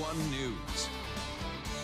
1 News.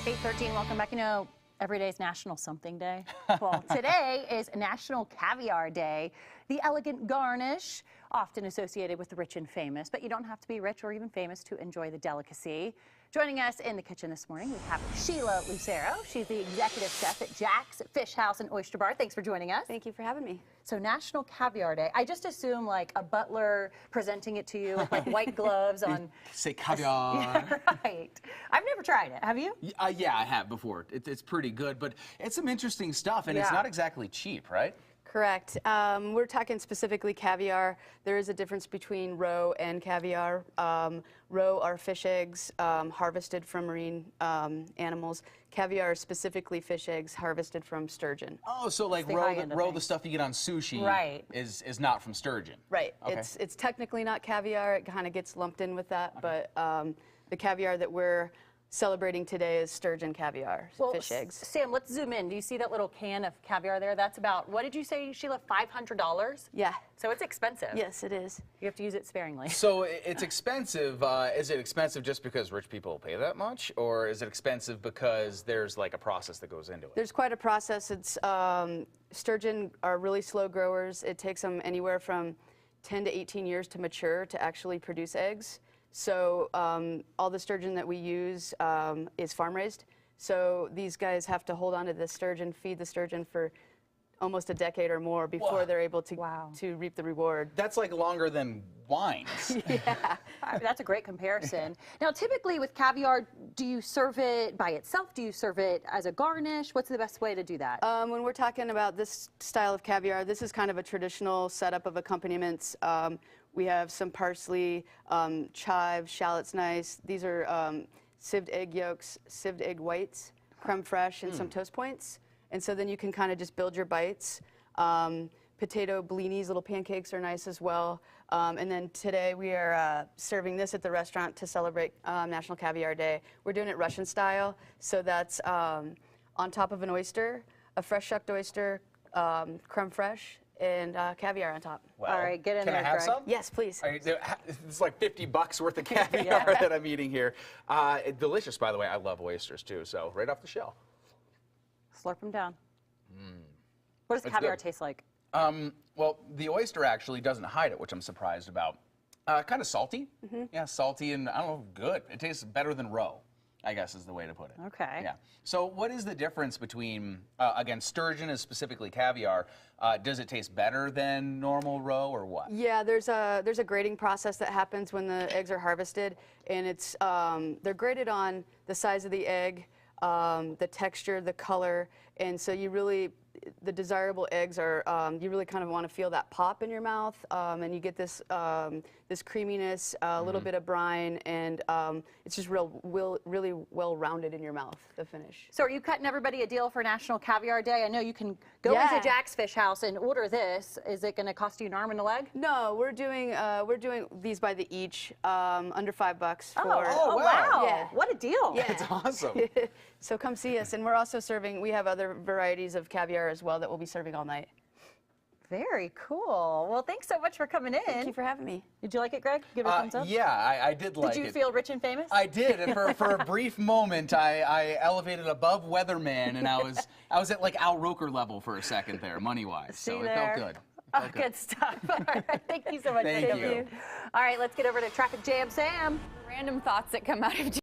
8:13, welcome back. You know, every day is National Something Day. Well, today is National Caviar Day. The elegant garnish, often associated with the rich and famous, but you don't have to be rich or even famous to enjoy the delicacy. Joining us in the kitchen this morning, we have Sheila Lucero. She's the executive chef at Jack's Fish House and Oyster Bar. Thanks for joining us. Thank you for having me. So National Caviar Day. I just assume like a butler presenting it to you with like white gloves on. Say caviar. Yeah, right. I've never tried it. Have you? Yeah, I have before. It's pretty good, but it's some interesting stuff, and Yeah. it's not exactly cheap, right? Correct. We're talking specifically caviar. There is a difference between roe and caviar. Roe are fish eggs harvested from marine animals. Caviar is specifically fish eggs harvested from sturgeon. Oh, so like the high end of roe, things. the stuff you get on sushi, Right. is not from sturgeon. Right. Okay. It's technically not caviar. It kind of gets lumped in with that, but the caviar that we're celebrating today is sturgeon caviar, fish eggs. Sam, let's zoom in. Do you see that little can of caviar there? That's about, what did you say, Sheila, $500? Yeah. So it's expensive. Yes, it is. You have to use it sparingly. So it's expensive. Is it expensive just because rich people pay that much, or is it expensive because there's like a process that goes into it? There's quite a process. It's sturgeon are really slow growers. It takes them anywhere from 10 to 18 years to mature to actually produce eggs. So all the sturgeon that we use is farm raised. So these guys have to hold on to the sturgeon, feed the sturgeon for almost a decade or more before Whoa. they're able to reap the reward. That's like longer than wines. Yeah. I mean, that's a great comparison. Now, typically with caviar, do you serve it by itself? Do you serve it as a garnish? What's the best way to do that? When we're talking about this style of caviar, this is kind of a traditional setup of accompaniments. We have some parsley, chives, shallots nice. These are sieved egg yolks, sieved egg whites, creme fraiche, and some toast points. And so then you can kind of just build your bites. Potato blinis, little pancakes are nice as well. And then today we are serving this at the restaurant to celebrate National Caviar Day. We're doing it Russian style. So that's on top of an oyster, a fresh shucked oyster, creme fraiche, and caviar on top. Well, All right, get in can there, I have Greg. some? Yes, please. It's like $50 worth of caviar Yeah. that I'm eating here. Delicious, by the way. I love oysters too, so right off the shelf. Slurp them down. What does It's caviar good. taste like? Well, the oyster actually doesn't hide it, which I'm surprised about. Kind of salty. Yeah, salty and, I don't know, good. It tastes better than roe, I guess is the way to put it. Okay. Yeah. So what is the difference between, again, sturgeon is specifically caviar. Does it taste better than normal roe or what? Yeah, there's a grading process that happens when the eggs are harvested, and it's they're graded on the size of the egg, the texture, the color, and so the desirable eggs are you really kind of want to feel that pop in your mouth, and you get this this creaminess, a little bit of brine, and it's just really well rounded in your mouth. The finish. So are you cutting everybody a deal for National Caviar Day? I know you can go Yeah. into Jack's Fish House and order this. Is it going to cost you an arm and a leg? No, we're doing these by the each, under $5 for. Oh, wow. wow. Yeah. What a deal. Yeah. It's awesome. So come see us, and we're also serving. We have other varieties of caviar as well that we'll be serving all night. Very cool. Well, thanks so much for coming in. Thank you for having me. Did you like it, Greg? Give it a thumbs up? Yeah, I did like it. Did you feel rich and famous? I did, and for a brief moment, I elevated above weatherman, and I was at like Al Roker level for a second there, money-wise. See So it there? felt good. Oh, good stuff. All right. Thank you so much. Thank for you. coming. All right, let's get over to Traffic Jam Sam. Random thoughts that come out of